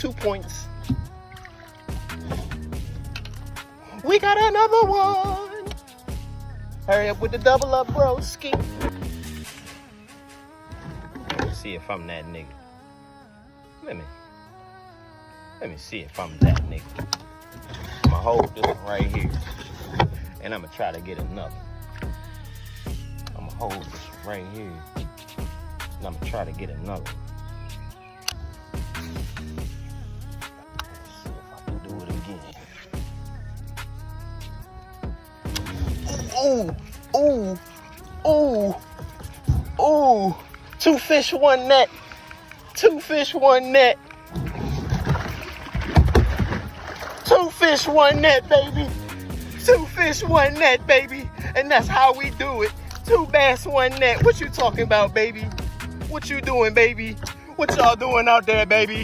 2 points. We got another one. Hurry up with the double up, broski. Let's see if I'm that nigga. Let me see if I'm that nigga. I'ma hold this one right here. And I'ma try to get another. I'ma hold this right here. And I'ma try to get another. Let's see if I can do it again. Ooh. 2 fish, 1 net. 2 fish, 1 net. 2 fish, 1 net, baby. 2 fish, 1 net, baby. And that's how we do it. 2 bass, 1 net. What you talking about, baby? What you doing, baby? What y'all doing out there, baby?